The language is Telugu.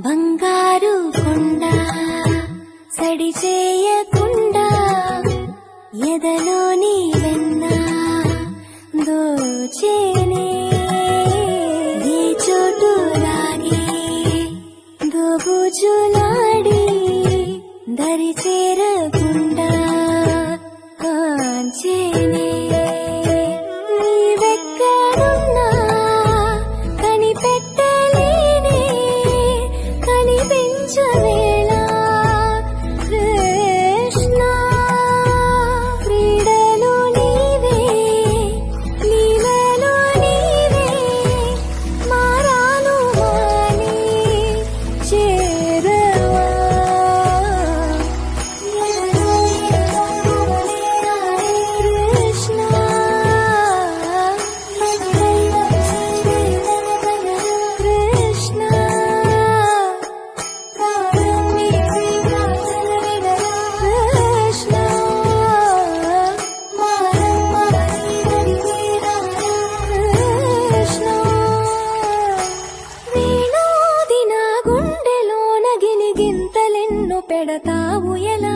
బంగారు కొండ సడి చేయకుండా ఎదలోని వెన్న దోచేనే ఈ చోటు లాగే దోబుజులాడి దరి చేరకుండా కాంచేనే నీవెక్కడున్నా కనిపెట్టలేనే కనిపించవేళ కృష్ణ క్రీడలు నీవే లీలలు నీవే మారాను మాని చేరవా కృష్ణ కృష్ణ కృష్ణ కృష్ణ వేణోది నా గుండెలోన గిలిగింతలెన్ను పెడతావు ఎలా